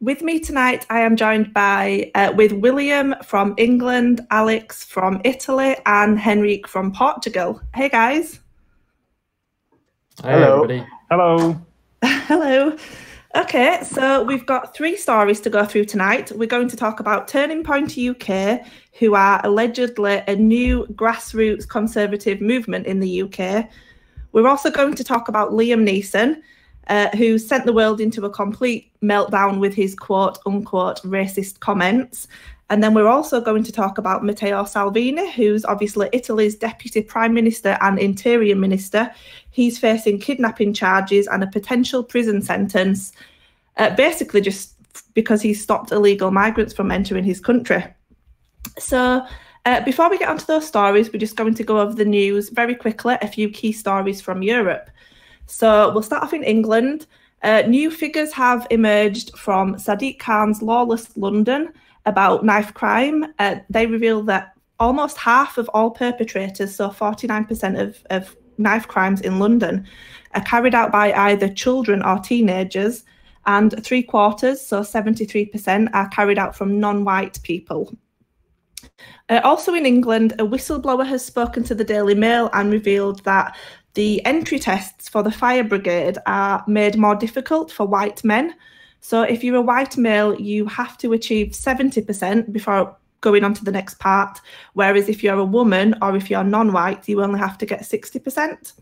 With me tonight, I am joined by with William from England, Alex from Italy, and Henrique from Portugal. Hey guys. Hey, hello, everybody. Hello. Hello. Okay, so we've got 3 stories to go through tonight. We're going to talk about Turning Point UK, who are allegedly a new grassroots conservative movement in the UK. We're also going to talk about Liam Neeson, who sent the world into a complete meltdown with his quote-unquote racist comments. And then we're also going to talk about Matteo Salvini, who's obviously Italy's Deputy Prime Minister and Interior Minister. He's facing kidnapping charges and a potential prison sentence, basically just because he stopped illegal migrants from entering his country. So before we get onto those stories, we're just going to go over the news very quickly, a few key stories from Europe. So we'll start off in England. New figures have emerged from Sadiq Khan's lawless London about knife crime. They reveal that almost half of all perpetrators, so 49% of knife crimes in London, are carried out by either children or teenagers, and 3/4, so 73%, are carried out from non-white people. Also in England, a whistleblower has spoken to the Daily Mail and revealed that the entry tests for the fire brigade are made more difficult for white men. So if you're a white male, you have to achieve 70% before going on to the next part, whereas if you're a woman or if you're non-white, you only have to get 60%.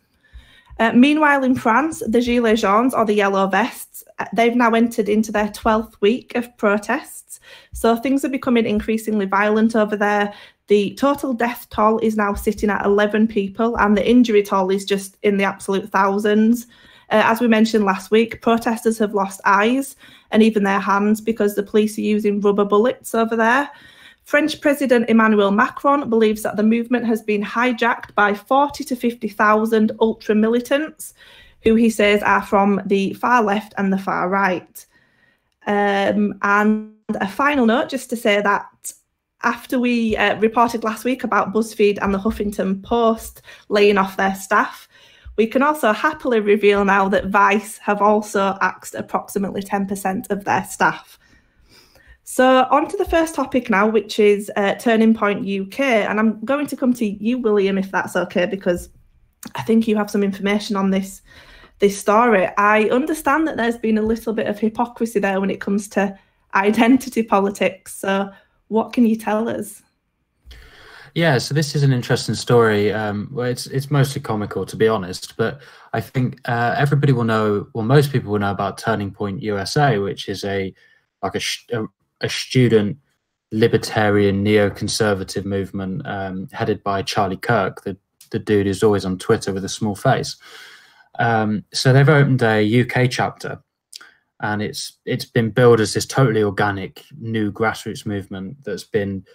Meanwhile, in France, the Gilets jaunes, or the yellow vests, they've now entered into their 12th week of protests. So things are becoming increasingly violent over there. The total death toll is now sitting at 11 people, and the injury toll is just in the absolute thousands. As we mentioned last week, protesters have lost eyes and even their hands because the police are using rubber bullets over there. French President Emmanuel Macron believes that the movement has been hijacked by 40 to 50,000 ultra-militants, who he says are from the far left and the far right. And a final note, just to say that after we reported last week about BuzzFeed and the Huffington Post laying off their staff, we can also happily reveal now that Vice have also axed approximately 10% of their staff. So on to the first topic now, which is Turning Point UK. And I'm going to come to you, William, if that's okay, because I think you have some information on this story. I understand that there's been a little bit of hypocrisy there when it comes to identity politics. So what can you tell us? Yeah, so this is an interesting story. Well, it's mostly comical, to be honest, but I think everybody will know, well, most people will know about Turning Point USA, which is a student libertarian neoconservative movement headed by Charlie Kirk, the dude who's always on Twitter with a small face. So they've opened a UK chapter, and it's been billed as this totally organic new grassroots movement that's been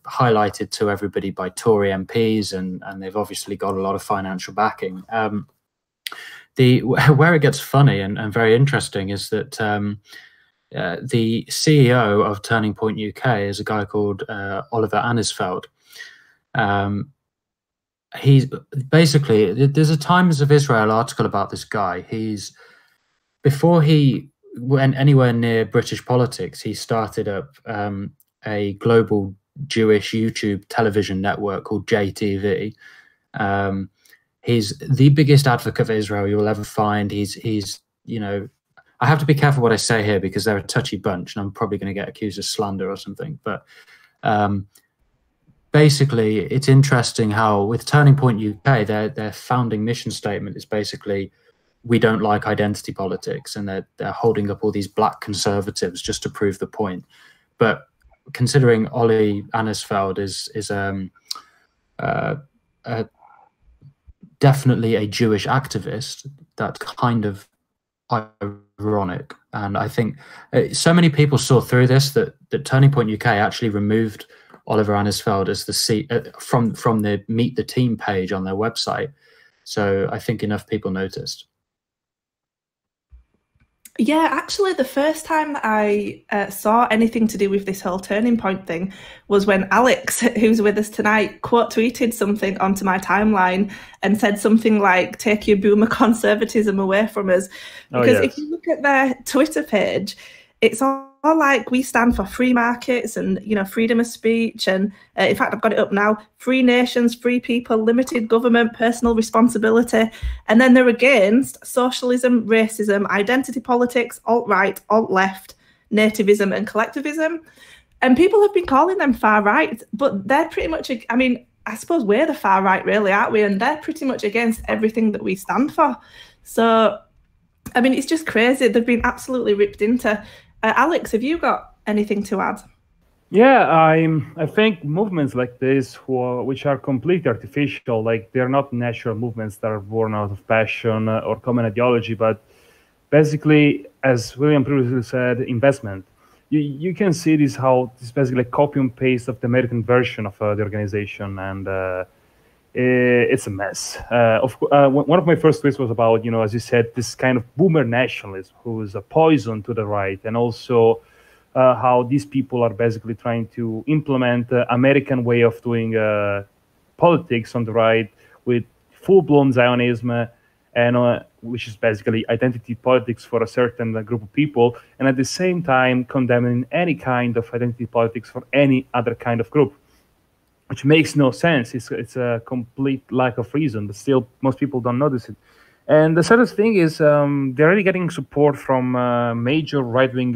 highlighted to everybody by Tory MPs, and they've obviously got a lot of financial backing. Where it gets funny and very interesting is that the CEO of Turning Point UK is a guy called Oliver Anisfeld. He's basically, there's a Times of Israel article about this guy. Before he went anywhere near British politics, he started up a global Jewish YouTube television network called JTV. He's the biggest advocate for Israel you'll ever find. He's you know, I have to be careful what I say here because they're a touchy bunch and I'm probably going to get accused of slander or something. But basically, it's interesting how with Turning Point UK, their founding mission statement is basically, we don't like identity politics, and they're holding up all these black conservatives just to prove the point. But considering Ollie Anisfeld is definitely a Jewish activist, that's kind of ironic. And I think so many people saw through this that Turning Point UK actually removed Oliver Anisfeld as the from the Meet the Team page on their website. So I think enough people noticed. Yeah, actually, the first time I saw anything to do with this whole Turning Point thing was when Alex, who's with us tonight, quote tweeted something onto my timeline and said something like, "Take your boomer conservatism away from us." Because if you look at their Twitter page, it's all like we stand for free markets and, you know, freedom of speech. And in fact, I've got it up now: free nations, free people, limited government, personal responsibility. And then they're against socialism, racism, identity politics, alt-right, alt-left, nativism and collectivism. And people have been calling them far right, but they're pretty much, I mean, I suppose we're the far right, really, aren't we? And they're pretty much against everything that we stand for. So, I mean, it's just crazy. They've been absolutely ripped into. Alex, have you got anything to add? Yeah, I think movements like this, which are completely artificial, like they're not natural movements that are born out of passion or common ideology, but basically, as William previously said, investment. You can see this how it's basically a copy and paste of the American version of the organization, and it's a mess. One of my first tweets was about, you know, as you said, this kind of boomer nationalism who is a poison to the right, and also how these people are basically trying to implement the American way of doing politics on the right with full-blown Zionism, and which is basically identity politics for a certain group of people, and at the same time condemning any kind of identity politics for any other kind of group, which makes no sense. It's a complete lack of reason, but still most people don't notice it. And the saddest thing is they're already getting support from major right-wing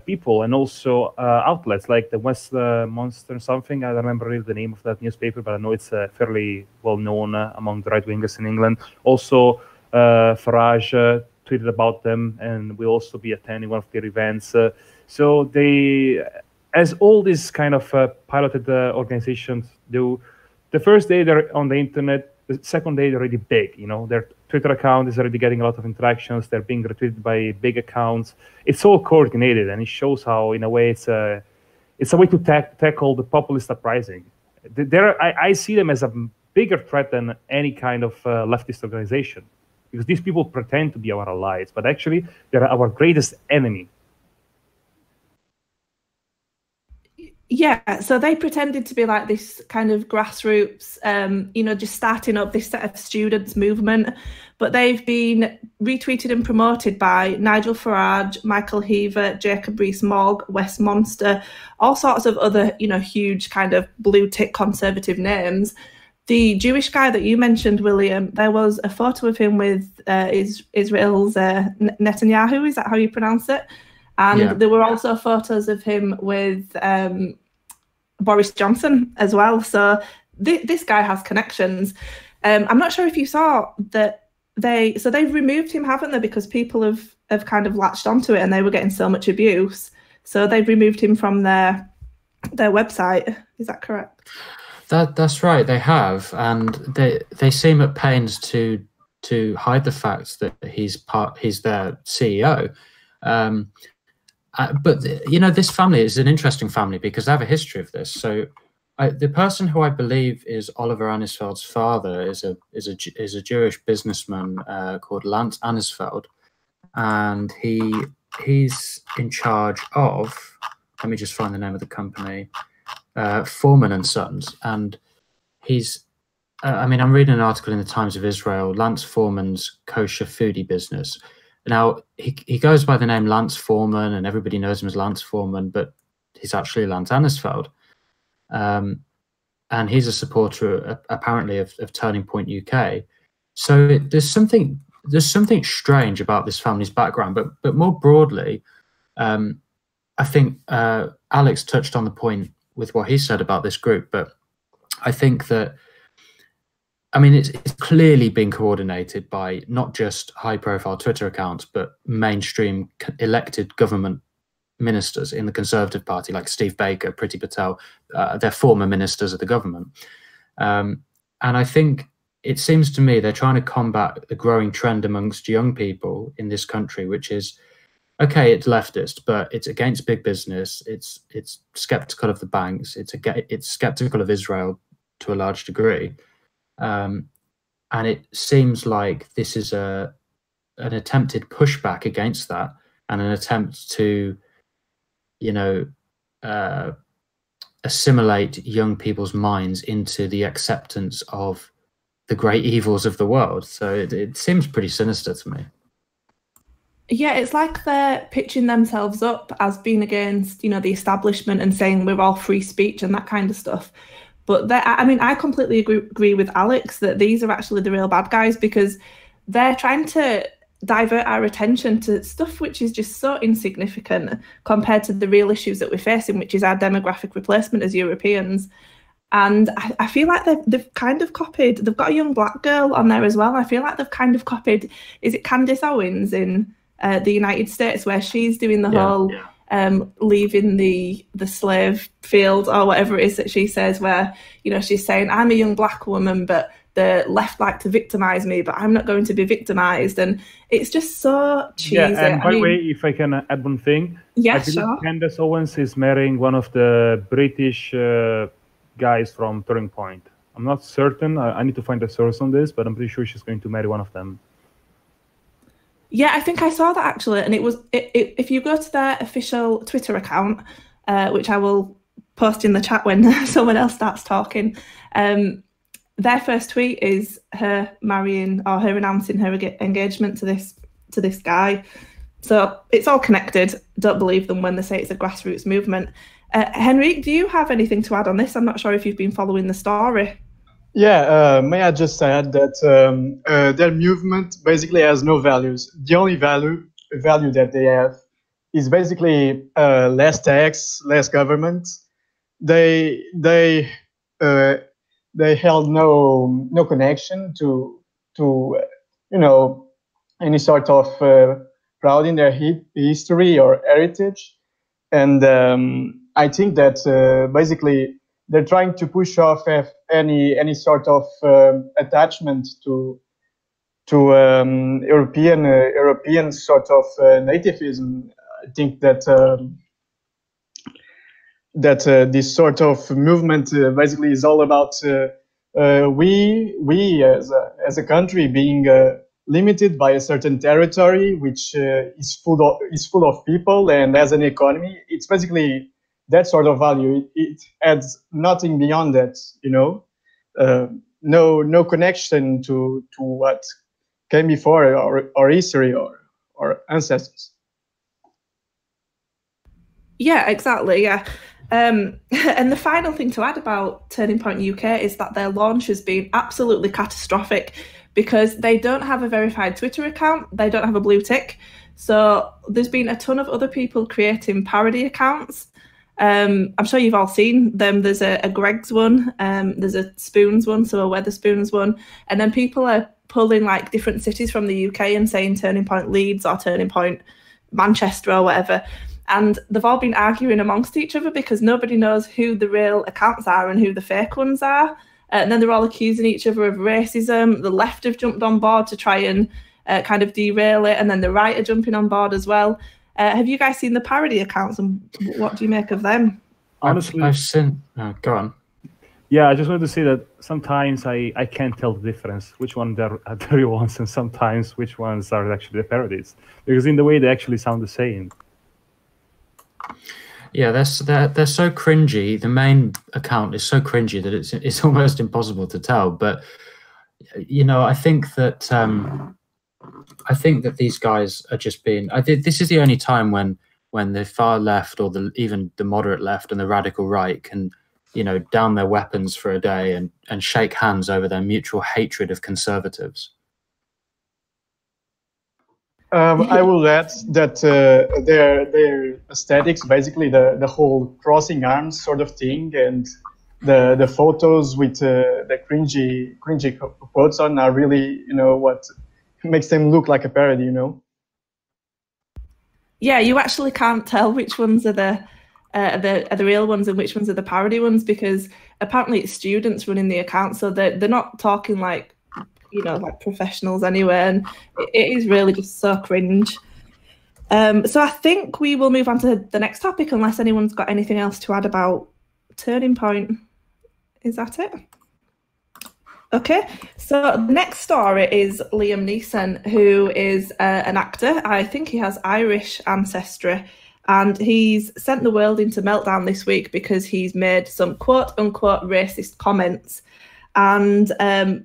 people, and also outlets like the West Monster something. I don't remember really the name of that newspaper, but I know it's fairly well known among the right-wingers in England. Also, Farage tweeted about them, and will also be attending one of their events. So they, as all these kind of piloted organizations do, the first day they're on the internet, the second day they're already big. You know, their Twitter account is already getting a lot of interactions. They're being retweeted by big accounts. It's all coordinated, and it shows how, in a way, it's a way to tackle the populist uprising. I see them as a bigger threat than any kind of leftist organization, because these people pretend to be our allies, but actually they're our greatest enemy. Yeah, so they pretended to be like this kind of grassroots, you know, just starting up this set of students movement, but they've been retweeted and promoted by Nigel Farage, Michael Heaver, Jacob Rees-Mogg, Wes Monster, all sorts of other, you know, huge kind of blue tick conservative names. The Jewish guy that you mentioned, William, there was a photo of him with Israel's Netanyahu, is that how you pronounce it? And there were also photos of him with Boris Johnson as well. So this guy has connections. I'm not sure if you saw that they've removed him, haven't they? Because people have kind of latched onto it, and they were getting so much abuse. So they've removed him from their website. Is that correct? That's right. They have, and they seem at pains to hide the fact that he's their CEO. But you know, this family is an interesting family because they have a history of this. So, the person who I believe is Oliver Annisfeld's father is a Jewish businessman called Lance Annisfeld, and he's in charge of. Let me just find the name of the company, Foreman and Sons, and he's. I mean, I'm reading an article in the Times of Israel. Lance Foreman's kosher foodie business. Now, he goes by the name Lance Foreman, and everybody knows him as Lance Foreman, but he's actually Lance Annisfeld. And he's a supporter, apparently, of Turning Point UK. So there's something strange about this family's background, but more broadly, I think Alex touched on the point with what he said about this group, but I think that, I mean, it's clearly been coordinated by not just high-profile Twitter accounts, but mainstream elected government ministers in the Conservative Party, like Steve Baker, Priti Patel. They're former ministers of the government. And I think it seems to me they're trying to combat the growing trend amongst young people in this country, which is, okay, it's leftist, but it's against big business. It's skeptical of the banks. It's skeptical of Israel to a large degree. And it seems like this is an attempted pushback against that, and an attempt to, you know, assimilate young people's minds into the acceptance of the great evils of the world. So it seems pretty sinister to me. Yeah, it's like they're pitching themselves up as being against, the establishment and saying we're all free speech and that kind of stuff. But I mean, I completely agree with Alex that these are actually the real bad guys, because they're trying to divert our attention to stuff which is just so insignificant compared to the real issues that we're facing, which is our demographic replacement as Europeans. And I feel like they've kind of copied, they've got a young black girl on there as well. I feel like they've kind of copied, is it Candace Owens in the United States, where she's doing the whole leaving the slave field or whatever it is that she says, where, she's saying, I'm a young black woman, but the left like to victimize me, but I'm not going to be victimized. And it's just so cheesy. Yeah, and by the way, if I can add one thing. Yeah, I believe sure. Candace Owens is marrying one of the British guys from Turning Point. I'm not certain. I need to find a source on this, but I'm pretty sure she's going to marry one of them. Yeah, I think I saw that actually. And it was, if you go to their official Twitter account, which I will post in the chat when someone else starts talking, their first tweet is her marrying, or her announcing her engagement to this guy. So it's all connected. Don't believe them when they say it's a grassroots movement. Henry, do you have anything to add on this? I'm not sure if you've been following the story. Yeah, may I just add that their movement basically has no values. The only value that they have is basically less tax, less government. They held no connection to any sort of pride in their history or heritage, and I think that basically they're trying to push off any sort of attachment to European sort of nativism. I think that this sort of movement basically is all about we as a country being limited by a certain territory, which is full of people, and as an economy, it's basically that sort of value. It adds nothing beyond that, no connection to what came before our history or ancestors. Yeah, exactly. Yeah. And the final thing to add about Turning Point UK is that their launch has been absolutely catastrophic, because they don't have a verified Twitter account, they don't have a blue tick. So there's been a ton of other people creating parody accounts. I'm sure you've all seen them. There's a Greg's one, there's a Spoons one, so a Weatherspoons one, and then people are pulling like different cities from the UK and saying Turning Point Leeds or Turning Point Manchester or whatever. And they've all been arguing amongst each other because nobody knows who the real accounts are and who the fake ones are. And then they're all accusing each other of racism. The left have jumped on board to try and kind of derail it, and then the right are jumping on board as well. Have you guys seen the parody accounts, and what do you make of them? Honestly, I've seen. Go on. Yeah, I just wanted to say that sometimes I can't tell the difference which one are the real ones and sometimes which ones are actually the parodies, because in the way they actually sound the same. Yeah, they're so cringy. The main account is so cringy that it's almost impossible to tell. But I think that these guys are just being. This is the only time when the far left or even the moderate left and the radical right can down their weapons for a day and shake hands over their mutual hatred of conservatives. I will add that their aesthetics, basically the whole crossing arms sort of thing, and the photos with the cringy quotes on are really what makes them look like a parody. Yeah, you actually can't tell which ones are the real ones and which ones are the parody ones, because apparently it's students running the account, so they're not talking like like professionals anyway, and it is really just so cringe. So I think we will move on to the next topic, unless anyone's got anything else to add about Turning Point. Is that it? Okay, so the next story is Liam Neeson, who is an actor. I think he has Irish ancestry, and he's sent the world into meltdown this week because he's made some quote-unquote racist comments. and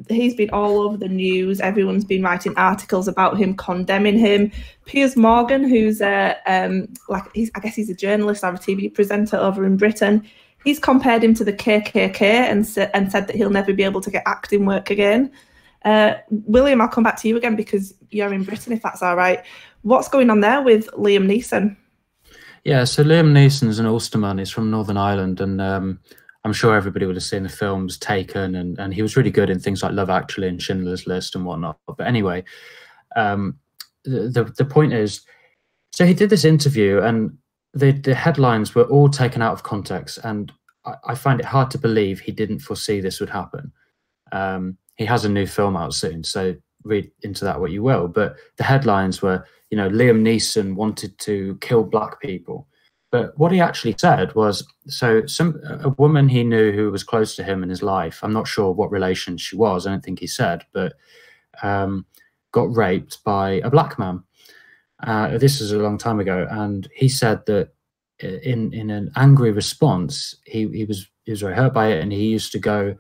he's been all over the news. Everyone's been writing articles about him, condemning him. Piers Morgan, who's I guess he's a journalist or a TV presenter over in Britain, he's compared him to the KKK and said that he'll never be able to get acting work again. William, I'll come back to you again because you're in Britain, if that's all right. What's going on there with Liam Neeson? Yeah, so Liam Neeson's an Ulsterman. He's from Northern Ireland, and I'm sure everybody would have seen the films Taken, and he was really good in things like Love Actually and Schindler's List and whatnot. But anyway, the point is, so he did this interview, and the headlines were all taken out of context, and I find it hard to believe he didn't foresee this would happen. He has a new film out soon, so read into that what you will. But the headlines were, you know, Liam Neeson wanted to kill black people. But what he actually said was, so a woman he knew who was close to him in his life, I'm not sure what relation she was, I don't think he said, but got raped by a black man. This was a long time ago, and he said that in an angry response, he was very hurt by it, and he used to go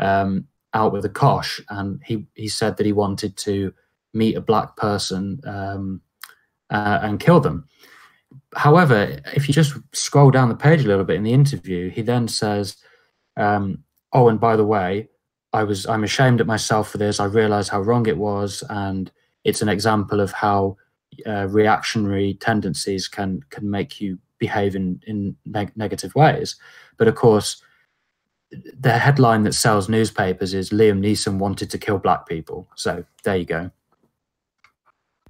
out with a kosh, and he said that he wanted to meet a black person and kill them. However, if you just scroll down the page a little bit in the interview, he then says, oh, and by the way, I'm ashamed at myself for this. I realized how wrong it was, and it's an example of how reactionary tendencies can make you behave in negative ways. But of course, the headline that sells newspapers is Liam Neeson wanted to kill black people. So there you go.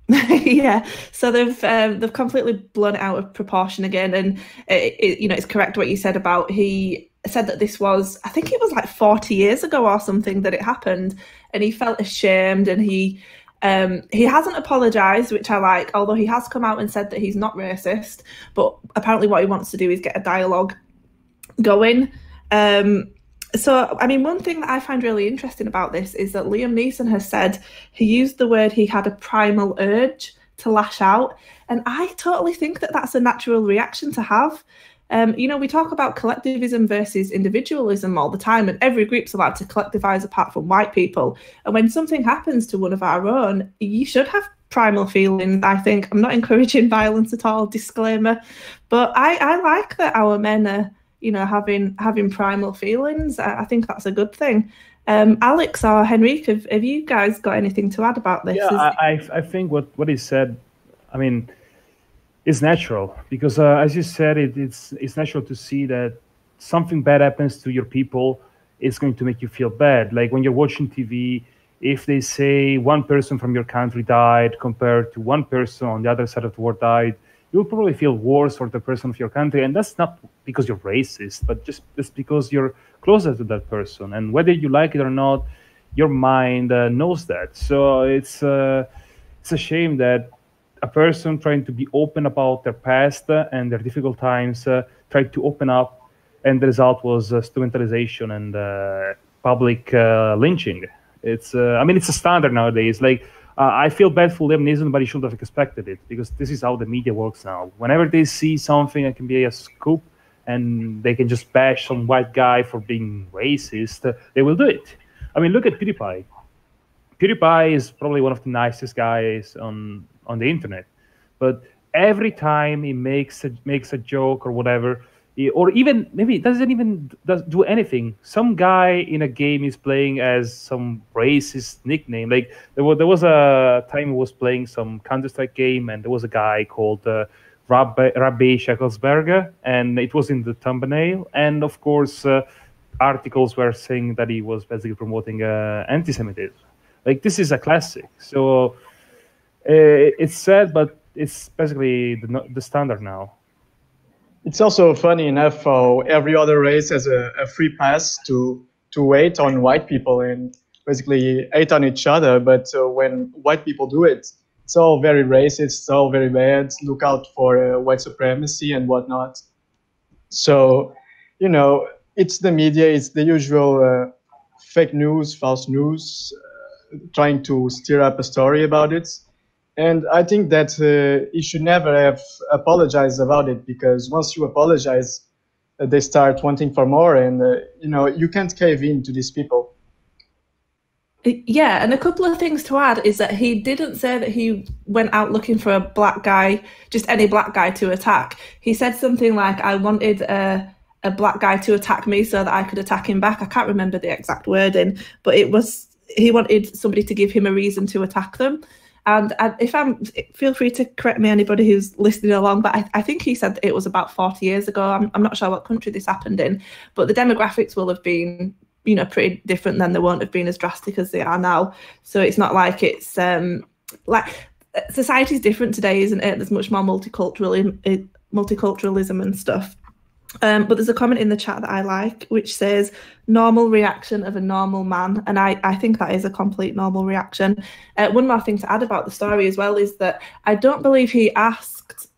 Yeah, so they've completely blown it out of proportion again, and it's correct what you said about, he said that this was, I think it was like 40 years ago or something that it happened, and he felt ashamed, and he hasn't apologized, which I like, although he has come out and said that he's not racist, but apparently what he wants to do is get a dialogue going. So, I mean, one thing that I find really interesting about this is that Liam Neeson has said he used the word he had a primal urge to lash out. And I totally think that that's a natural reaction to have. We talk about collectivism versus individualism all the time, and every group's allowed to collectivise apart from white people. And when something happens to one of our own, you should have primal feelings, I think. I'm not encouraging violence at all, disclaimer. But I like that our men are, having primal feelings. I think that's a good thing. Alex or Henrique, have you guys got anything to add about this? Yeah, I think what he said, I mean, is natural, because as you said, it's natural to see that something bad happens to your people, it's going to make you feel bad. Like when you're watching TV, if they say one person from your country died compared to one person on the other side of the world died, you'll probably feel worse for the person of your country. And that's not because you're racist, but just because you're closer to that person. And whether you like it or not, your mind knows that. So it's a shame that a person trying to be open about their past and their difficult times tried to open up, and the result was instrumentalization and public lynching. It's a standard nowadays. Like, I feel bad for Liam Neeson, but he should have expected it, because this is how the media works now. Whenever they see something that can be a scoop and they can just bash some white guy for being racist, they will do it. I mean, look at PewDiePie. PewDiePie is probably one of the nicest guys on the internet, but every time he makes a joke or whatever, or even maybe doesn't even do anything, some guy in a game is playing as some racist nickname. Like there was a time he was playing some Counter-Strike game, and there was a guy called Rabbi Shekelsberger, and it was in the thumbnail, and of course articles were saying that he was basically promoting anti-Semitism. Like, this is a classic. So it's sad, but it's basically the standard now. It's also funny enough how every other race has a free pass to hate on white people and basically hate on each other. But when white people do it, it's all very racist, it's all very bad. Look out for white supremacy and whatnot. So, it's the media, it's the usual fake news, false news, trying to stir up a story about it. And I think that you should never have apologized about it, because once you apologize, they start wanting for more, and you can't cave in to these people. Yeah, and a couple of things to add is that he didn't say that he went out looking for a black guy, just any black guy to attack. He said something like, I wanted a black guy to attack me so that I could attack him back. I can't remember the exact wording, but he wanted somebody to give him a reason to attack them. And feel free to correct me, anybody who's listening along, but I think he said that it was about 40 years ago. I'm not sure what country this happened in, but the demographics will have been, pretty different then. They won't have been as drastic as they are now. So it's not like it's like society's different today, isn't it? There's much more multiculturalism and stuff. But there's a comment in the chat that I like, which says normal reaction of a normal man. And I think that is a complete normal reaction. One more thing to add about the story as well is that I don't believe he asked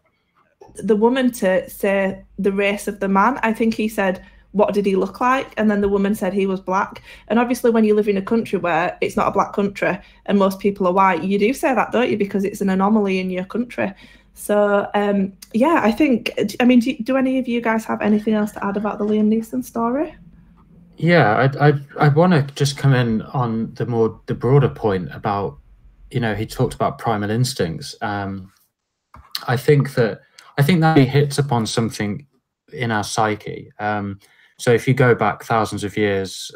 the woman to say the race of the man. I think he said, what did he look like? And then the woman said he was black. And obviously when you live in a country where it's not a black country and most people are white, you do say that, don't you? Because it's an anomaly in your country. So, yeah, I think, do any of you guys have anything else to add about the Liam Neeson story? Yeah, I want to just come in on the broader point about, he talked about primal instincts. I think that he hits upon something in our psyche. So if you go back thousands of years,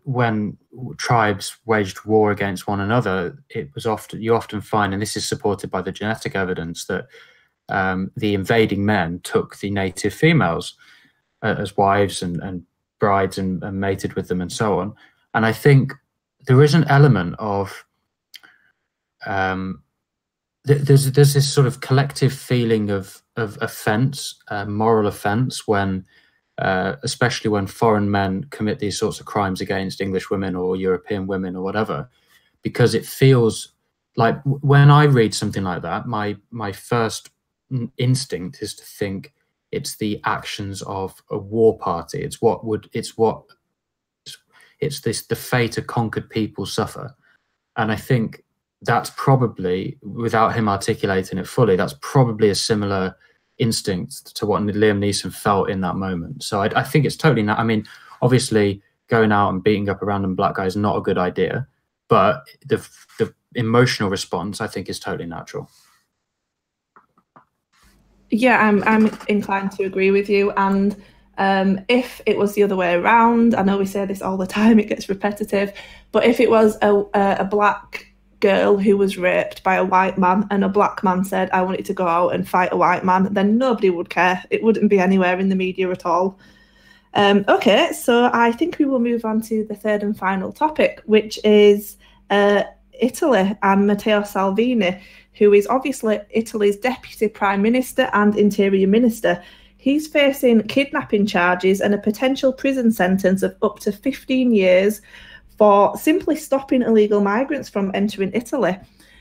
when tribes waged war against one another, you often find, and this is supported by the genetic evidence, that the invading men took the native females as wives and brides and mated with them and so on. And I think there is an element of there's this sort of collective feeling of offence, moral offence, when especially when foreign men commit these sorts of crimes against English women or European women or whatever, because it feels like when I read something like that, my first instinct is to think it's the actions of a war party. It's the fate of conquered people suffer. And I think that's probably, without him articulating it fully, that's probably a similar instinct to what Liam Neeson felt in that moment. So I think it's totally not. I mean, obviously, going out and beating up a random black guy is not a good idea, but the emotional response, I think, is totally natural. Yeah, I'm inclined to agree with you. And if it was the other way around, I know we say this all the time, it gets repetitive, but if it was a black girl who was raped by a white man and a black man said, I wanted to go out and fight a white man, then nobody would care. It wouldn't be anywhere in the media at all. Okay, so I think we will move on to the third and final topic, which is Italy and Matteo Salvini, who is obviously Italy's Deputy Prime Minister and Interior Minister. He's facing kidnapping charges and a potential prison sentence of up to 15 years for simply stopping illegal migrants from entering Italy.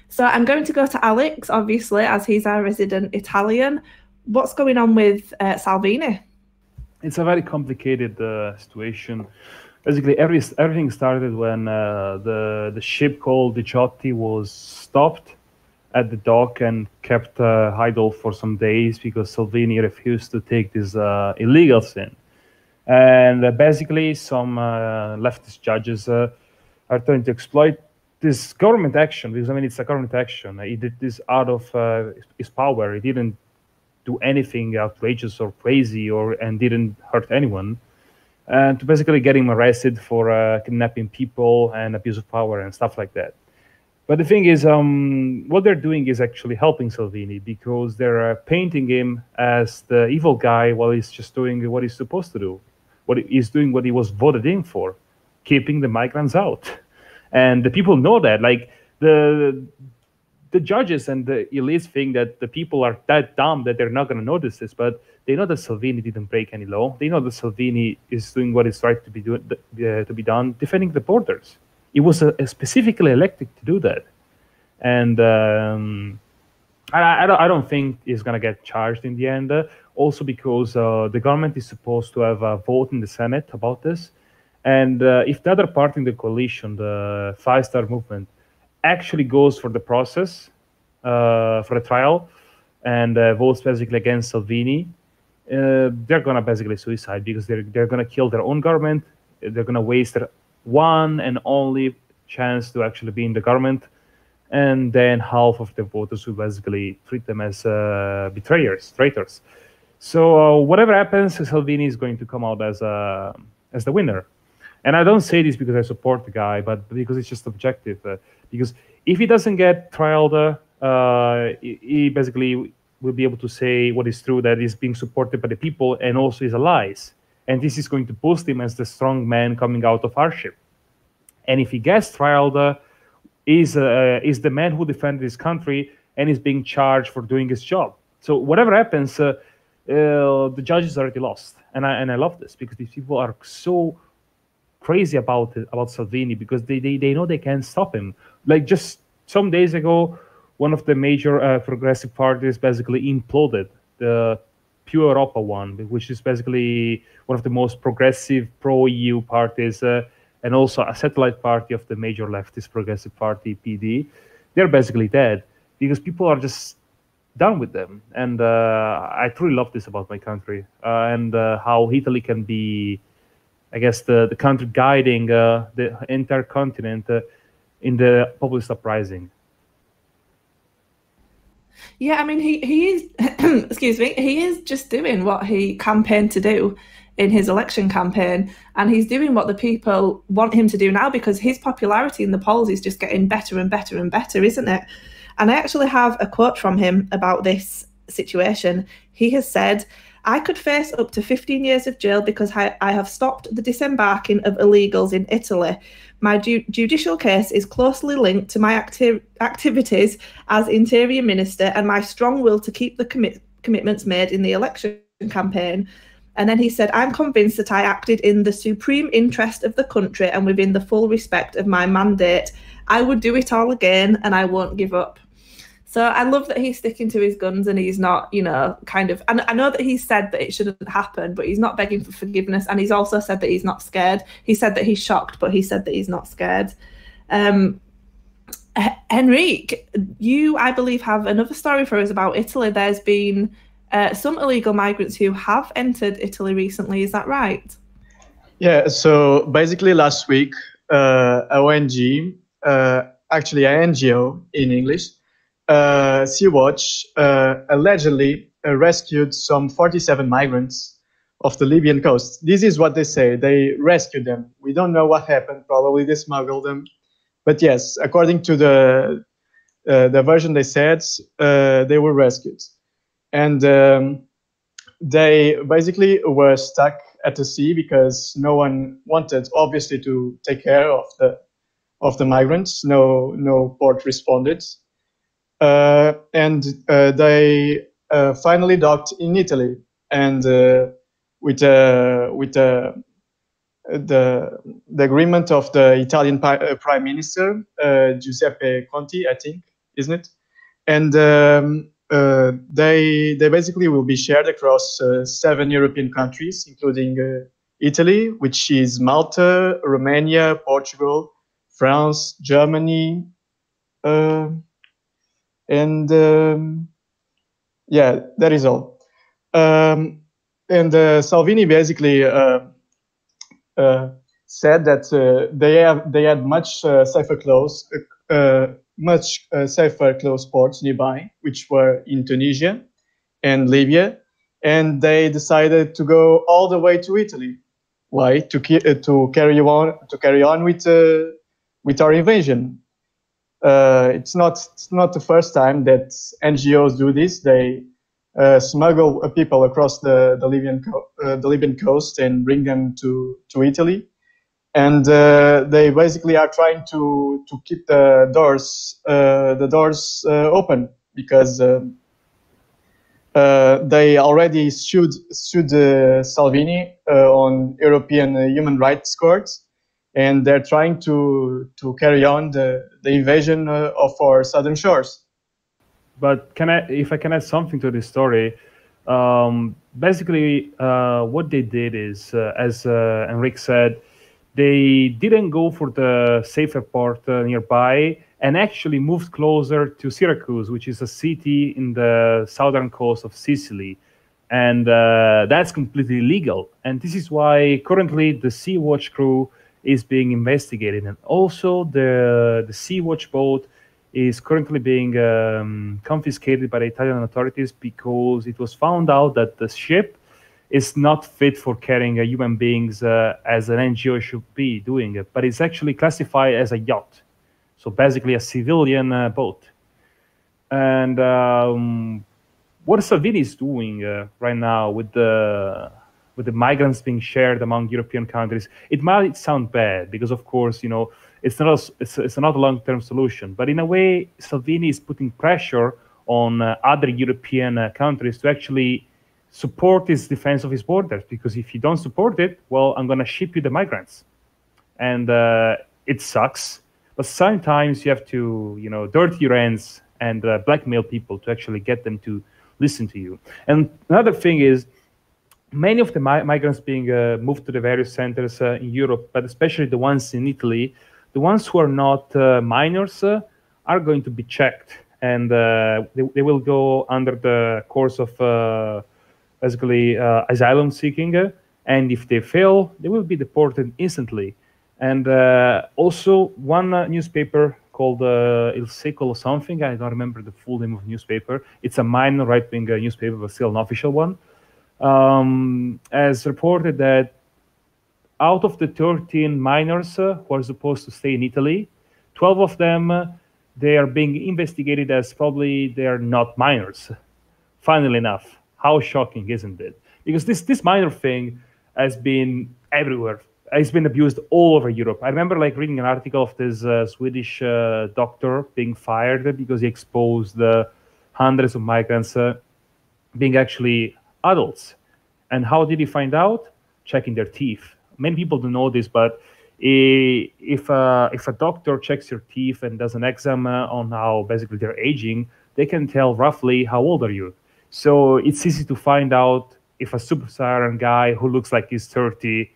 So I'm going to go to Alex, obviously, as he's our resident Italian. What's going on with Salvini? It's a very complicated situation. Basically, everything started when the ship called DETV was stopped at the dock and kept idle for some days because Salvini refused to take this illegal sin. And basically, some leftist judges are trying to exploit this government action, because, I mean, it's a government action. He did this out of his power. He didn't do anything outrageous or crazy and didn't hurt anyone. And to basically get him arrested for kidnapping people and abuse of power and stuff like that. But the thing is, what they're doing is actually helping Salvini, because they're painting him as the evil guy while he's just doing what he's supposed to do. He's doing what he was voted in for, keeping the migrants out. And the people know that. Like, the judges and the elites think that the people are that dumb that they're not going to notice this, but they know that Salvini didn't break any law. They know that Salvini is doing what is right to be done, defending the borders. He was specifically elected to do that. And I don't think he's going to get charged in the end. Also because the government is supposed to have a vote in the Senate about this. And if the other party in the coalition, the Five Star Movement, actually goes for the process, for a trial, and votes basically against Salvini, they're going to basically suicide, because they're going to kill their own government. They're going to waste one and only chance to actually be in the government, and then half of the voters will basically treat them as traitors. So whatever happens, Salvini is going to come out as the winner. And I don't say this because I support the guy, but because it's just objective. Because if he doesn't get trialed, he basically will be able to say what is true, that he's being supported by the people and also is allies. And this is going to boost him as the strong man coming out of hardship. And if he gets trialed, is the man who defended his country and is being charged for doing his job. So whatever happens, the judges already lost. And I love this because these people are so crazy about Salvini because they know they can't stop him. Like just some days ago, one of the major progressive parties basically imploded, the Pure Europa one, which is basically one of the most progressive pro-EU parties, and also a satellite party of the major leftist progressive party, PD. They're basically dead because people are just done with them. And I truly love this about my country and how Italy can be, I guess, the country guiding the entire continent in the populist uprising. Yeah, I mean, he is, excuse me, he is just doing what he campaigned to do in his election campaign, and he's doing what the people want him to do now because his popularity in the polls is just getting better and better and better, isn't it? And I actually have a quote from him about this situation. He has said, "I could face up to 15 years of jail because I have stopped the disembarking of illegals in Italy. My judicial case is closely linked to my activities as Interior Minister and my strong will to keep the commitments made in the election campaign." And then he said, "I'm convinced that I acted in the supreme interest of the country and within the full respect of my mandate. I would do it all again and I won't give up." So I love that he's sticking to his guns and he's not, kind of, and I know that he said that it shouldn't happen, but he's not begging for forgiveness. And he's also said that he's not scared. He said that he's shocked, but he said that he's not scared. Henrique, you, I believe, have another story for us about Italy. There's been some illegal migrants who have entered Italy recently. Is that right? Yeah, so basically last week, ONG, actually an NGO in English, Sea-Watch, allegedly rescued some 47 migrants off the Libyan coast. This is what they say. They rescued them. We don't know what happened. Probably they smuggled them. But yes, according to the version they said, they were rescued. And they basically were stuck at the sea because no one wanted, obviously, to take care of the migrants. No port responded. And they finally docked in Italy, and with the agreement of the Italian Prime Minister Giuseppe Conte, I think, isn't it? And they basically will be shared across 7 European countries, including Italy, which is Malta, Romania, Portugal, France, Germany. And yeah, that is all. And Salvini basically said that they had much safer close ports nearby, which were in Tunisia and Libya, and they decided to go all the way to Italy. Why? To carry on with our invasion. It's not the first time that NGOs do this. They smuggle people across the Libyan coast and bring them to Italy, and they basically are trying to keep the doors open because they already sued Salvini on European Human Rights Court. And they're trying to carry on the invasion of our southern shores. But if I can add something to this story, basically what they did is, as Henrique said, they didn't go for the safer port nearby and actually moved closer to Syracuse, which is a city in the southern coast of Sicily. And that's completely illegal. And this is why currently the Sea-Watch crew is being investigated. And also the Sea-Watch boat is currently being confiscated by the Italian authorities because it was found out that the ship is not fit for carrying human beings as an NGO should be doing it, but it's actually classified as a yacht. So basically a civilian boat. And what Salvini is doing right now with the migrants being shared among European countries, it might sound bad because, of course, you know, it's not a long-term solution. But in a way, Salvini is putting pressure on other European countries to actually support his defense of his borders. Because if you don't support it, well, I'm going to ship you the migrants, and it sucks. But sometimes you have to, you know, dirty your hands and blackmail people to actually get them to listen to you. And another thing is, many of the migrants being moved to the various centers in Europe, but especially the ones in Italy, the ones who are not minors are going to be checked, and they will go under the course of basically asylum seeking, and if they fail, they will be deported instantly. And also one newspaper called Il Secolo something, I don't remember the full name of the newspaper. It's a minor right-wing newspaper, but still an official one, has reported that out of the 13 minors who are supposed to stay in Italy, 12 of them, they are being investigated as probably they're not minors. Funnily enough, how shocking, isn't it? Because this minor thing has been everywhere. It's been abused all over Europe. I remember like reading an article of this Swedish doctor being fired because he exposed hundreds of migrants being actually adults. And how did he find out? Checking their teeth. Many people don't know this, but if a doctor checks your teeth and does an exam on how basically they're aging, they can tell roughly how old are you. So it's easy to find out if a sub-Saharan guy who looks like he's 30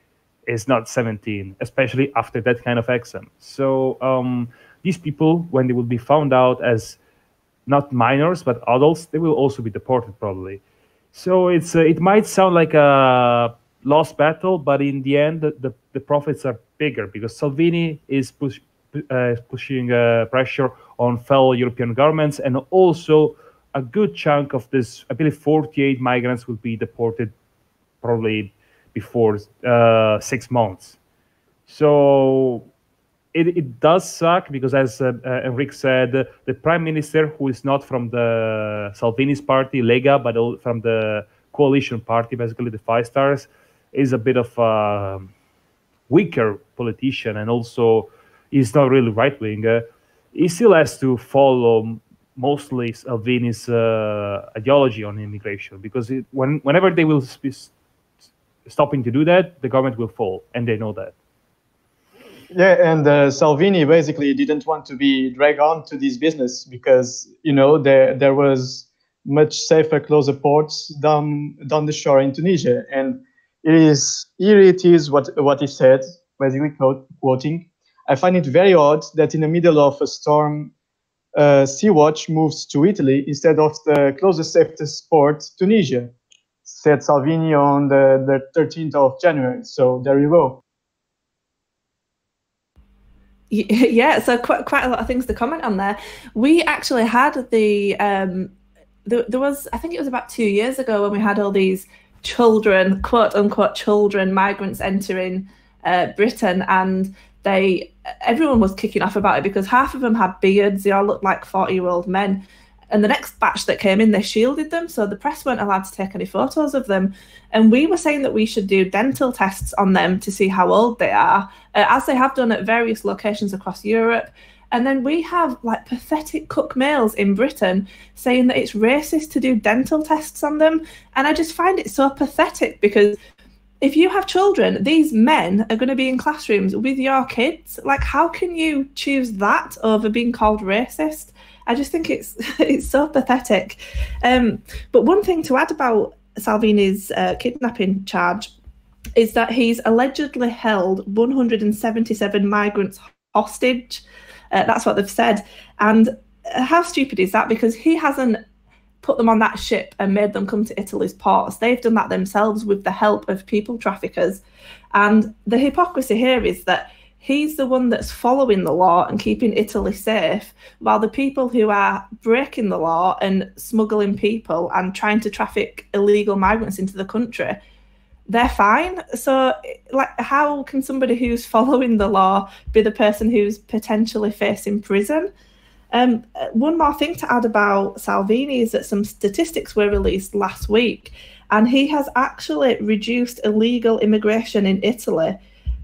is not 17, especially after that kind of exam. So these people, when they will be found out as not minors but adults, they will also be deported probably. So it might sound like a lost battle, but in the end, the profits are bigger because Salvini is pushing pressure on fellow European governments, and also a good chunk of this, I believe 48 migrants will be deported probably before 6 months. So it does suck because, as Enrique said, the prime minister, who is not from the Salvini's party, Lega, but from the coalition party, basically the Five Stars, is a bit of a weaker politician, and also he's not really right-wing. He still has to follow mostly Salvini's ideology on immigration, because whenever they will be stopping to do that, the government will fall, and they know that. Yeah, and Salvini basically didn't want to be dragged on to this business because, you know, there was much safer, closer ports down the shore in Tunisia. And here it is what he said, basically quoting, "I find it very odd that in the middle of a storm, Sea-Watch moves to Italy instead of the closest safest port, Tunisia," said Salvini on the 13th of January. So there you go. Yeah, so quite a lot of things to comment on there. We actually had there was, I think it was about 2 years ago, when we had all these children, quote unquote children, migrants entering Britain, and everyone was kicking off about it because half of them had beards. They all looked like 40-year-old men. And the next batch that came in, they shielded them, so the press weren't allowed to take any photos of them. And we were saying that we should do dental tests on them to see how old they are, as they have done at various locations across Europe. And then we have like pathetic cook males in Britain saying that it's racist to do dental tests on them. And I just find it so pathetic, because if you have children, these men are going to be in classrooms with your kids. Like, how can you choose that over being called racist? I just think it's so pathetic. But one thing to add about Salvini's kidnapping charge is that he's allegedly held 177 migrants hostage. That's what they've said. And how stupid is that? Because he hasn't put them on that ship and made them come to Italy's ports. They've done that themselves with the help of people traffickers. And the hypocrisy here is that he's the one that's following the law and keeping Italy safe, while the people who are breaking the law and smuggling people and trying to traffic illegal migrants into the country, they're fine. So, like, how can somebody who's following the law be the person who's potentially facing prison? One more thing to add about Salvini is that some statistics were released last week, and he has actually reduced illegal immigration in Italy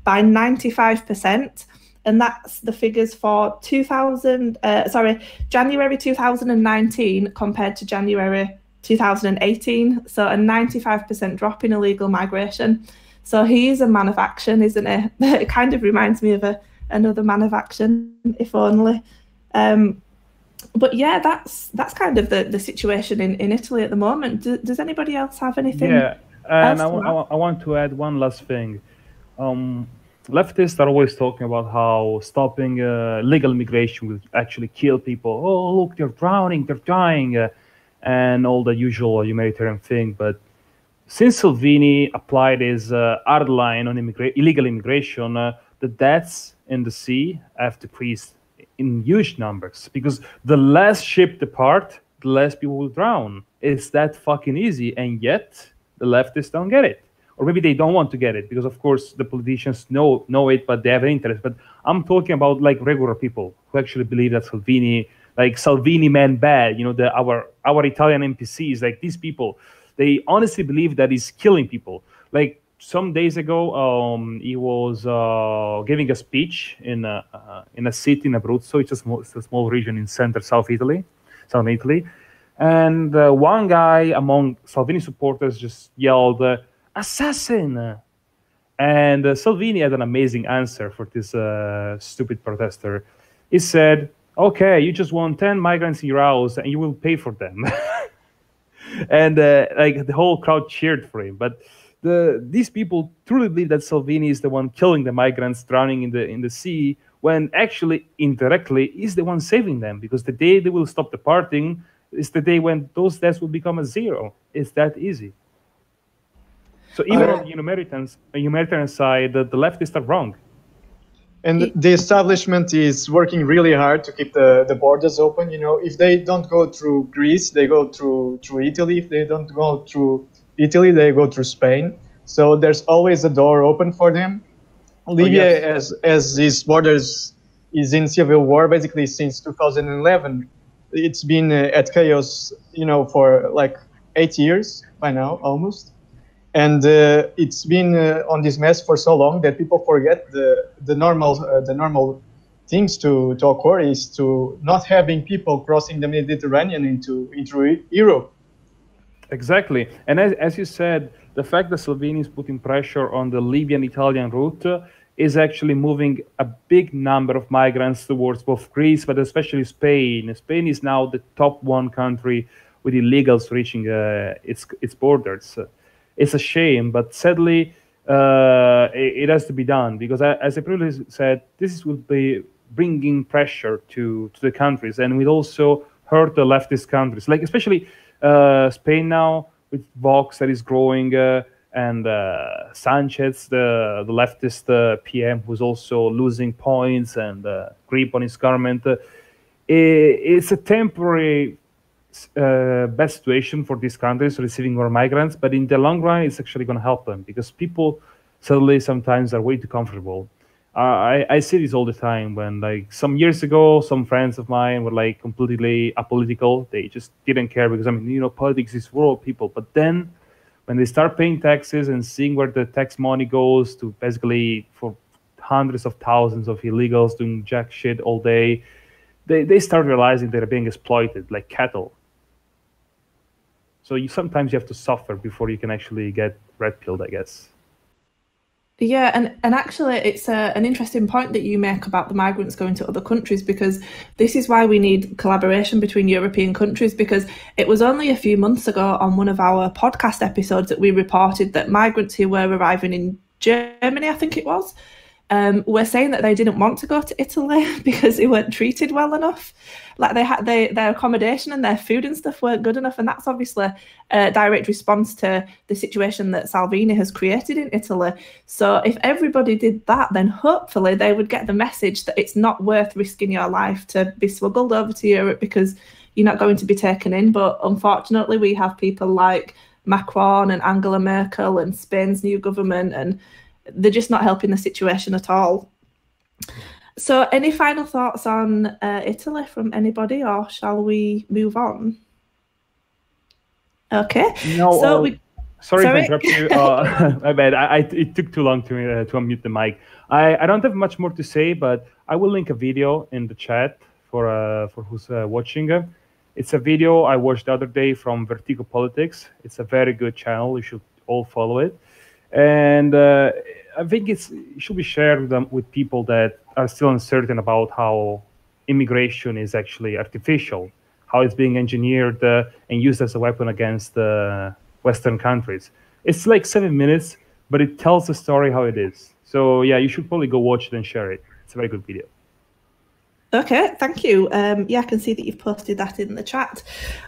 by 95%, and that's the figures for January 2019 compared to January 2018. So a 95% drop in illegal migration. So he is a man of action, isn't he? It kind of reminds me of another man of action, if only. But yeah, that's kind of the situation in Italy at the moment. Does anybody else have anything? Yeah, and I want to add one last thing. Leftists are always talking about how stopping legal immigration will actually kill people. Oh, look, they're drowning, they're dying, and all the usual humanitarian thing. But since Salvini applied his hard line on illegal immigration, the deaths in the sea have decreased in huge numbers, because the less ship depart, the less people will drown. It's that fucking easy, and yet the leftists don't get it. Or maybe they don't want to get it, because of course the politicians know it, but they have an interest. But I'm talking about like regular people who actually believe that Salvini meant bad. You know, our Italian NPCs, like these people, they honestly believe that he's killing people. Like some days ago, he was giving a speech in a city in Abruzzo. It's a small region in southern Italy. And one guy among Salvini supporters just yelled, "Assassin!" And Salvini had an amazing answer for this stupid protester. He said, "Okay, you just want 10 migrants in your house and you will pay for them." And like the whole crowd cheered for him. But these people truly believe that Salvini is the one killing the migrants drowning in the sea, when actually indirectly he's the one saving them, because the day they will stop departing is the day when those deaths will become a zero. It's that easy. So even on the humanitarian side, the leftists are wrong. And the establishment is working really hard to keep the borders open. You know, if they don't go through Greece, they go through Italy. If they don't go through Italy, they go through Spain. So there's always a door open for them. Libya, as its borders is in civil war, basically since 2011. It's been at chaos, you know, for like 8 years by now, almost. And it's been on this mess for so long that people forget the normal things to occur is to not having people crossing the Mediterranean into Europe. Exactly. And as you said, the fact that Salvini is putting pressure on the Libyan-Italian route is actually moving a big number of migrants towards both Greece, but especially Spain. Spain is now the top one country with illegals reaching its borders. It's a shame, but sadly, it has to be done, because as I previously said, this will be bringing pressure to the countries, and will also hurt the leftist countries, like especially Spain now with Vox that is growing, and Sanchez, the leftist PM, who's also losing points and grip on his government. It's a temporary bad situation for these countries receiving more migrants, but in the long run, it's actually going to help them, because people suddenly sometimes are way too comfortable. I see this all the time when, like, some years ago, some friends of mine were like completely apolitical. They just didn't care, because I mean, you know, politics is for all people. But then when they start paying taxes and seeing where the tax money goes to, basically for hundreds of thousands of illegals doing jack shit all day, they start realizing they're being exploited like cattle. So sometimes you have to suffer before you can actually get red-pilled, I guess. Yeah, and actually it's an interesting point that you make about the migrants going to other countries, because this is why we need collaboration between European countries, because it was only a few months ago on one of our podcast episodes that we reported that migrants who were arriving in Germany, I think it was, were saying that they didn't want to go to Italy because they weren't treated well enough. Like their accommodation and their food and stuff weren't good enough, and that's obviously a direct response to the situation that Salvini has created in Italy. So if everybody did that, then hopefully they would get the message that it's not worth risking your life to be smuggled over to Europe because you're not going to be taken in. But unfortunately, we have people like Macron and Angela Merkel and Spain's new government, and they're just not helping the situation at all. So any final thoughts on Italy from anybody, or shall we move on? Okay. No, so sorry to interrupt you. My bad. It took too long to unmute the mic. I don't have much more to say, but I will link a video in the chat for who's watching. It's a video I watched the other day from Vertigo Politics. It's a very good channel. You should all follow it. And I think it should be shared with people that are still uncertain about how immigration is actually artificial, how it's being engineered and used as a weapon against Western countries. It's like 7 minutes, but it tells the story how it is. So yeah, you should probably go watch it and share it. It's a very good video. Okay, thank you. Yeah, I can see that you've posted that in the chat.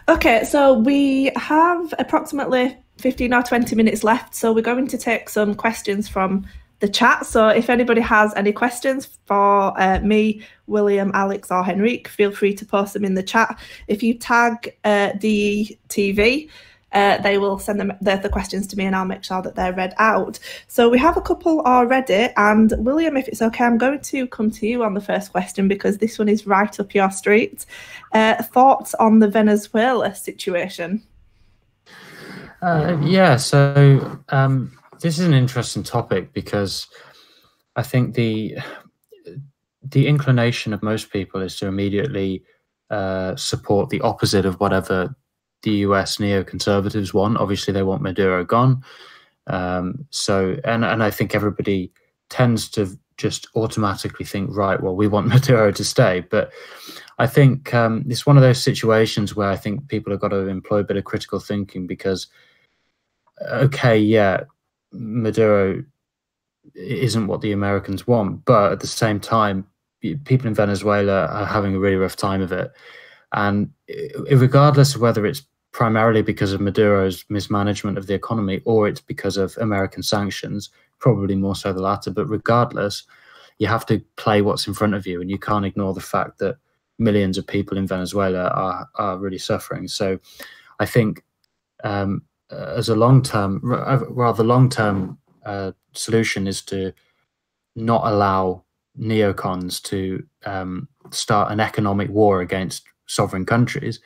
Okay, so we have approximately 15 or 20 minutes left, so we're going to take some questions from the chat. So if anybody has any questions for me, William, Alex or Henrique, feel free to post them in the chat. If you tag DETV, they will send them the questions to me and I'll make sure that they're read out. So we have a couple already, and William, if it's okay, I'm going to come to you on the first question because this one is right up your street. Thoughts on the Venezuela situation? Yeah, so this is an interesting topic because I think the inclination of most people is to immediately support the opposite of whatever the US neoconservatives want. Obviously, they want Maduro gone. So I think everybody tends to just automatically think, right, well, we want Maduro to stay. But I think it's one of those situations where I think people have got to employ a bit of critical thinking because, okay, yeah, Maduro isn't what the Americans want, but at the same time, people in Venezuela are having a really rough time of it. And regardless of whether it's primarily because of Maduro's mismanagement of the economy or it's because of American sanctions, probably more so the latter, but regardless, you have to play what's in front of you, and you can't ignore the fact that millions of people in Venezuela are really suffering. So I think as a rather long-term solution is to not allow neocons to start an economic war against sovereign countries.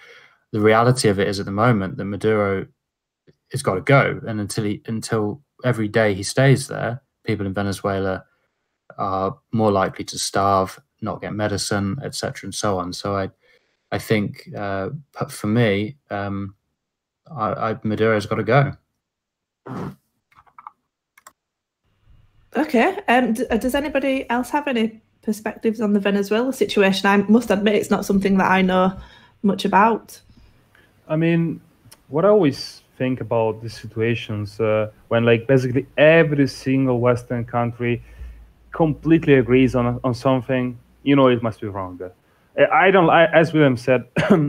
The reality of it is at the moment that Maduro has got to go, and until every day he stays there, people in Venezuela are more likely to starve, not get medicine, etc., and so on. So I think for me, Maduro's got to go. Okay. Does anybody else have any perspectives on the Venezuela situation? I must admit it's not something that I know much about. I mean, what I always think about these situations when like basically every single Western country completely agrees on something, you know, it must be wrong. As William said,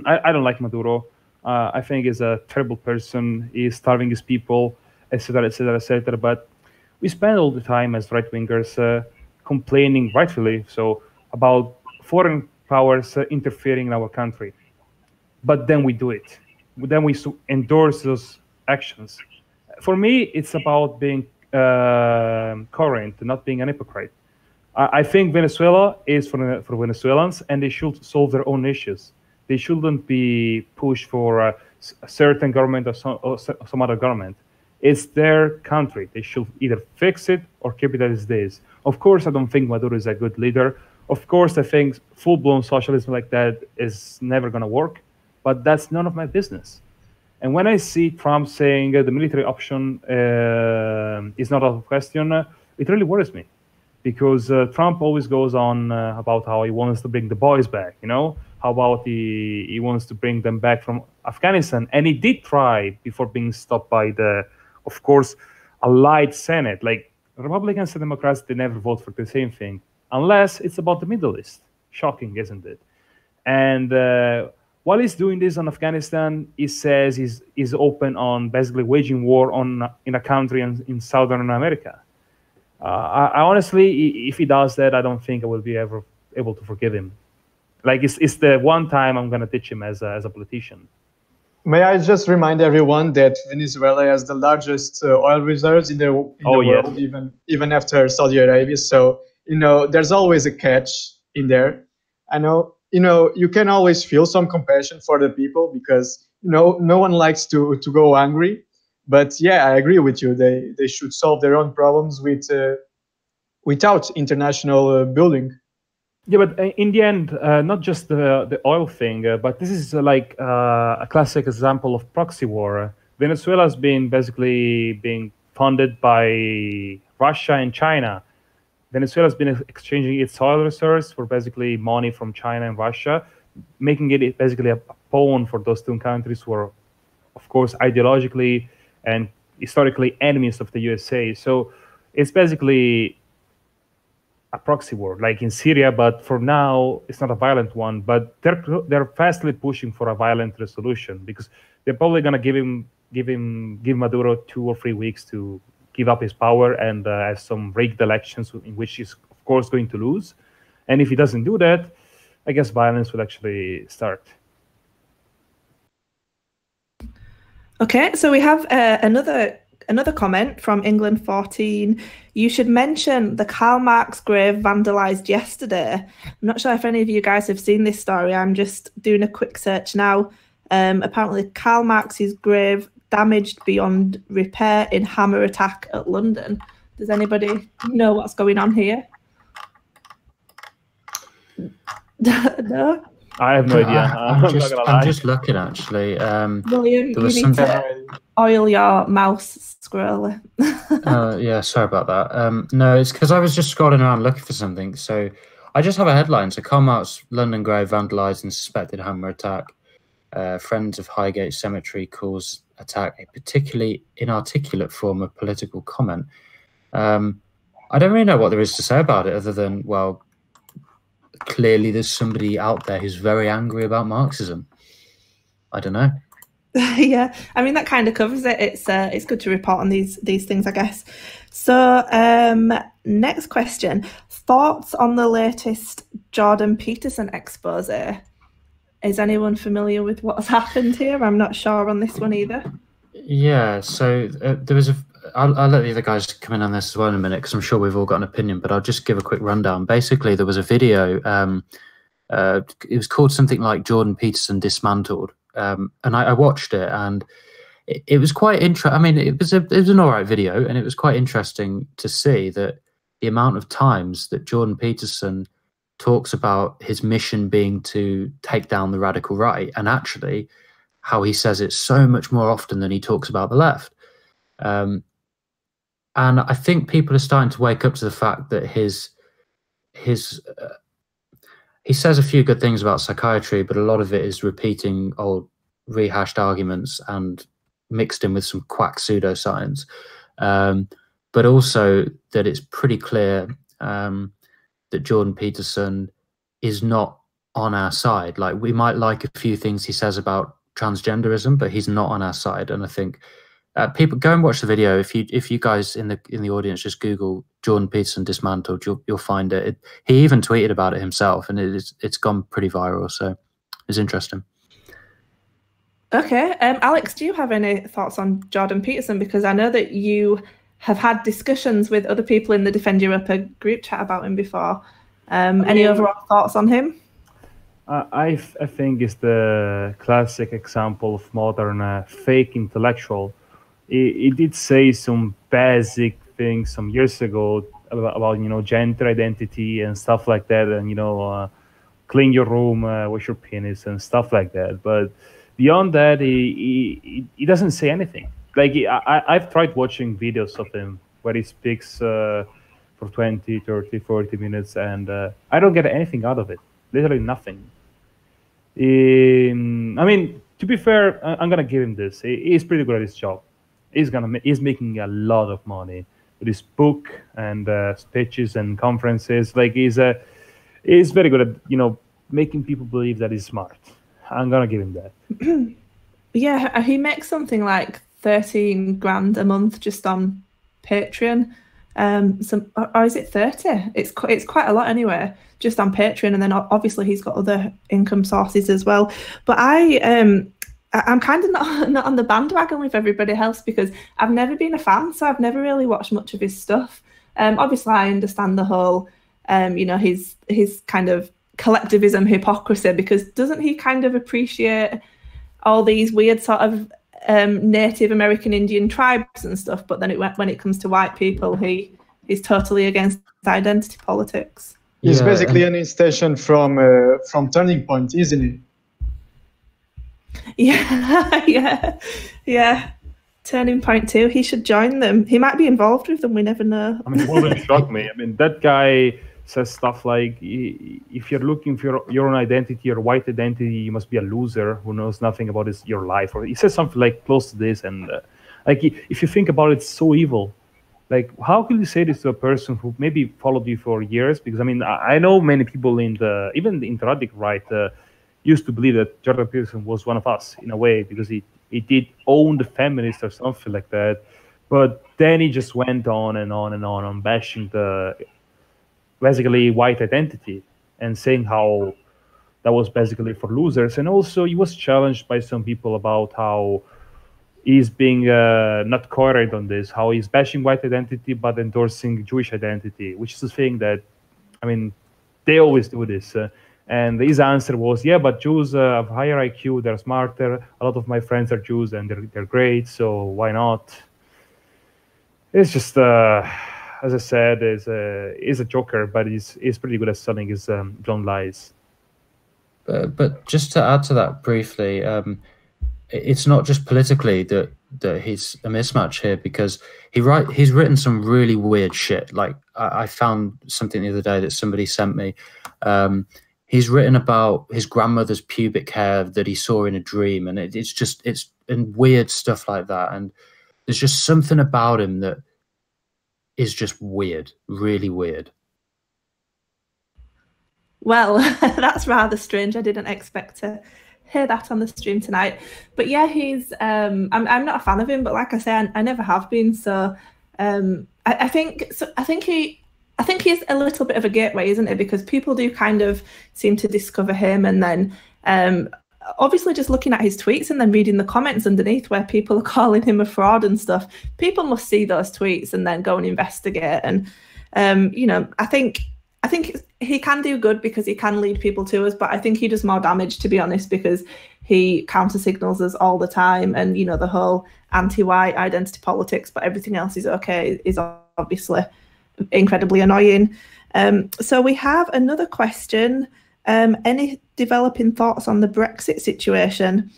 I don't like Maduro. I think he's a terrible person. He's starving his people, etc., etc., etc. But we spend all the time as right-wingers complaining, rightfully so, about foreign powers interfering in our country. But then we do it. Then we endorse those actions. For me, it's about being coherent, not being an hypocrite. I think Venezuela is for Venezuelans, and they should solve their own issues. They shouldn't be pushed for a certain government or some other government. It's their country. They should either fix it or keep it as it is. Of course, I don't think Maduro is a good leader. Of course, I think full-blown socialism like that is never going to work. But that's none of my business. And when I see Trump saying the military option is not out of question, it really worries me. Because Trump always goes on about how he wants to bring the boys back, you know? How about he wants to bring them back from Afghanistan? And he did try before being stopped by the, of course, allied Senate. Like, Republicans and Democrats, they never vote for the same thing, unless it's about the Middle East. Shocking, isn't it? And while he's doing this on Afghanistan, he says he's open on basically waging war in a country in Southern America. I honestly, if he does that, I don't think I will be ever able to forgive him. Like, it's the one time I'm going to ditch him as a politician. May I just remind everyone that Venezuela has the largest oil reserves in the world, even after Saudi Arabia. So, there's always a catch in there. I know, you can always feel some compassion for the people because, no one likes to go hungry. But yeah, I agree with you. They should solve their own problems without international building. Yeah, but in the end, not just the oil thing, but this is like a classic example of proxy war. Venezuela has been basically being funded by Russia and China. Venezuela has been exchanging its oil reserves for basically money from China and Russia, making it basically a pawn for those two countries who are, of course, ideologically and historically enemies of the USA. So it's basically a proxy war, like in Syria, but for now it's not a violent one. But they're fastly pushing for a violent resolution because they're probably gonna give Maduro 2 or 3 weeks to give up his power and have some rigged elections in which he's of course going to lose. And if he doesn't do that, I guess violence will actually start. Okay, so we have another comment from England 14. You should mention the Karl Marx grave vandalised yesterday. I'm not sure if any of you guys have seen this story. I'm just doing a quick search now. Apparently, Karl Marx's grave damaged beyond repair in hammer attack at London. Does anybody know what's going on here? No? I have no idea. I'm just looking, actually. William, you need to oil your mouse scroller. Yeah, sorry about that. No, it's because I was just scrolling around looking for something. So I just have a headline. So Karl Marx London grave vandalised in suspected hammer attack. Friends of Highgate Cemetery calls attack a particularly inarticulate form of political comment. I don't really know what there is to say about it other than, well, clearly there's somebody out there who's very angry about Marxism. I don't know. Yeah, I mean, that kind of covers it. It's good to report on these things, I guess. So next question, thoughts on the latest Jordan Peterson expose? Is anyone familiar with what's happened here? I'm not sure on this one either. Yeah, so there was I'll let the other guys come in on this as well in a minute because I'm sure we've all got an opinion, but I'll just give a quick rundown. Basically, there was a video. It was called something like Jordan Peterson Dismantled. And I watched it, and it was quite interesting. I mean, it was an all right video, and it was quite interesting to see that the amount of times that Jordan Peterson talks about his mission being to take down the radical right, and actually how he says it so much more often than he talks about the left. And I think people are starting to wake up to the fact that he says a few good things about psychiatry, but a lot of it is repeating old rehashed arguments and mixed in with some quack pseudoscience. But also that it's pretty clear that Jordan Peterson is not on our side. Like, we might like a few things he says about transgenderism, but he's not on our side. And I think people go and watch the video. If you guys in the audience just Google Jordan Peterson Dismantled, you'll find it. He even tweeted about it himself, and it's gone pretty viral. So it's interesting. Okay, Alex, do you have any thoughts on Jordan Peterson? Because I know that you have had discussions with other people in the Defend Europa group chat about him before. Any overall thoughts on him? I think it's the classic example of modern fake intellectual. He did say some basic things some years ago about gender identity and stuff like that, and clean your room, wash your penis and stuff like that. But beyond that, he doesn't say anything. Like, I've tried watching videos of him where he speaks for 20, 30, 40 minutes, and I don't get anything out of it. Literally nothing. I mean, to be fair, I'm gonna give him this. He's pretty good at his job. He's making a lot of money. his book and speeches and conferences. Like he's very good at making people believe that he's smart. I'm gonna give him that. Yeah, he makes something like 13 grand a month just on Patreon. Or is it 30? It's quite a lot anyway, just on Patreon, and then obviously he's got other income sources as well. But I'm kind of not on the bandwagon with everybody else because I've never been a fan, so I've never really watched much of his stuff. Obviously, I understand the whole, his kind of collectivism hypocrisy, because doesn't he kind of appreciate all these weird sort of Native American Indian tribes and stuff, but then when it comes to white people, he's totally against identity politics. He's basically an extension from Turning Point, isn't he? Yeah. Turning Point too. He should join them. He might be involved with them. We never know. I mean, it wouldn't shock me. I mean, that guy says stuff like, if you're looking for your own identity, your white identity, you must be a loser who knows nothing about your life. Or he says something like close to this. And if you think about it, it's so evil. Like, how could you say this to a person who maybe followed you for years? Because I mean, I know many people even the interradic right used to believe that Jordan Peterson was one of us in a way, because he did own the feminist or something like that. But then he just went on and on bashing the basically white identity and saying how that was basically for losers. And also he was challenged by some people about how he's being not coherent on this, how he's bashing white identity but endorsing Jewish identity, which is a thing that, I mean, they always do this. And his answer was, yeah, but Jews have higher IQ, they're smarter. A lot of my friends are Jews and they're great, so why not? It's just, as I said, is a joker, but he's pretty good at selling his blown lies. But just to add to that briefly, it's not just politically that he's a mismatch here, because he's written some really weird shit. Like I found something the other day that somebody sent me. He's written about his grandmother's pubic hair that he saw in a dream, and it's and weird stuff like that. And there's just something about him that is just weird, really weird. Well, that's rather strange. I didn't expect to hear that on the stream tonight. But yeah, he's I'm not a fan of him, but like I say, I never have been. So I think he's a little bit of a gateway, isn't it? Because people do kind of seem to discover him, and then obviously just looking at his tweets and then reading the comments underneath where people are calling him a fraud and stuff, people must see those tweets and then go and investigate. And I think he can do good because he can lead people to us, but I think he does more damage, to be honest, because he counter signals us all the time. And the whole anti-white identity politics, but everything else is okay, is obviously incredibly annoying. So we have another question. Any developing thoughts on the Brexit situation?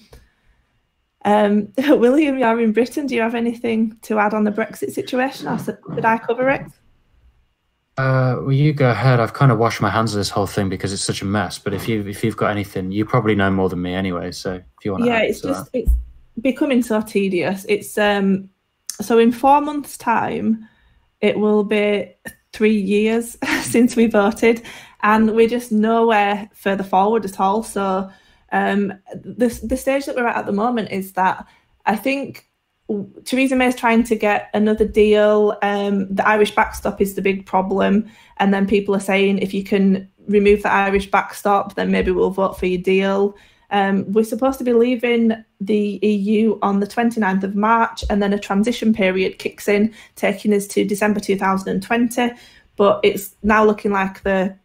William, you're in Britain. Do you have anything to add on the Brexit situation, or did I cover it? Well, you go ahead. I've kind of washed my hands of this whole thing because it's such a mess. But if you've got anything, you probably know more than me anyway. So if you want to, it's becoming so tedious. It's so in 4 months' time, it will be 3 years since we voted, and we're just nowhere further forward at all. So the stage that we're at the moment is that I think Theresa May is trying to get another deal. The Irish backstop is the big problem. And then people are saying, if you can remove the Irish backstop, then maybe we'll vote for your deal. We're supposed to be leaving the EU on the 29th of March, and then a transition period kicks in, taking us to December 2020. But it's now looking like the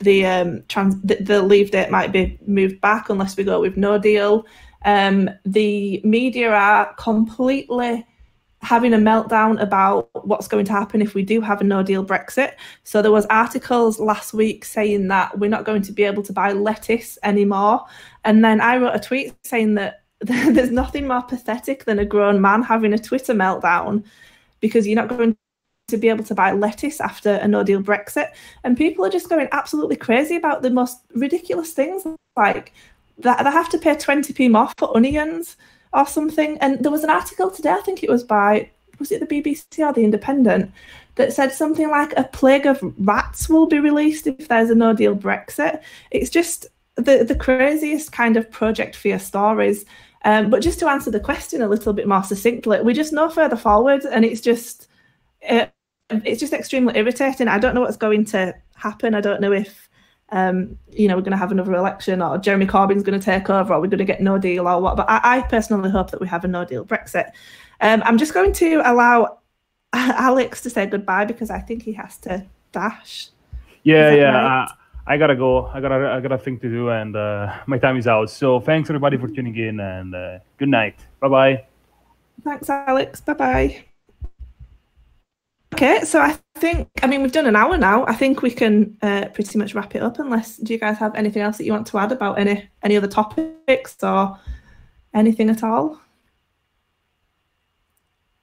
leave date might be moved back unless we go with no deal. The media are completely having a meltdown about what's going to happen if we do have a no-deal Brexit. So there was articles last week saying that we're not going to be able to buy lettuce anymore. And then I wrote a tweet saying that there's nothing more pathetic than a grown man having a Twitter meltdown because you're not going to be able to buy lettuce after a no-deal Brexit. And people are just going absolutely crazy about the most ridiculous things, like that they have to pay 20p more for onions or something. And there was an article today, I think it was by, was it the BBC or the Independent, that said something like a plague of rats will be released if there's a no-deal Brexit. It's just the craziest kind of project fear stories. But just to answer the question a little bit more succinctly, we're just no further forward, and it's just extremely irritating. I don't know what's going to happen. I don't know if we're going to have another election, or Jeremy Corbyn's going to take over, or we're going to get no deal, or what. But I personally hope that we have a no deal Brexit. I'm just going to allow Alex to say goodbye because I think he has to dash. Right? I gotta go. I got a thing to do, and my time is out. So thanks everybody for tuning in, and good night. Bye bye. Thanks, Alex. Bye bye. Okay, so I mean, we've done an hour now. I think we can pretty much wrap it up, unless, do you guys have anything else that you want to add about any other topics or anything at all?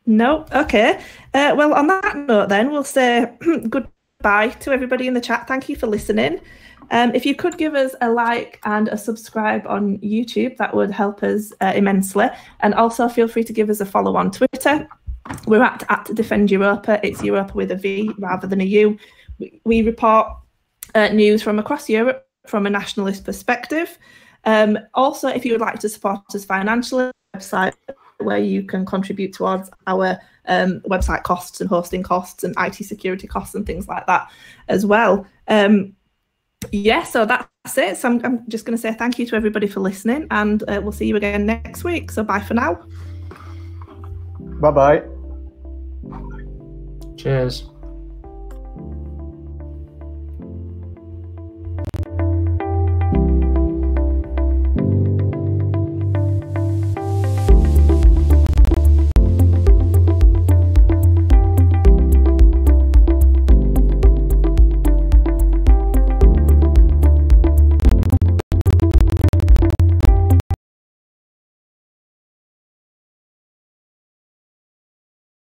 No? Okay. Well, on that note then, we'll say goodbye to everybody in the chat. Thank you for listening. If you could give us a like and a subscribe on YouTube, that would help us immensely. And also feel free to give us a follow on Twitter. We're at Defend Europa. It's Europa with a V rather than a U. We report news from across Europe from a nationalist perspective. Also, if you would like to support us financially, website where you can contribute towards our website costs and hosting costs and IT security costs and things like that as well. So that's it. So I'm just going to say thank you to everybody for listening, and we'll see you again next week. So bye for now. Bye-bye. Cheers.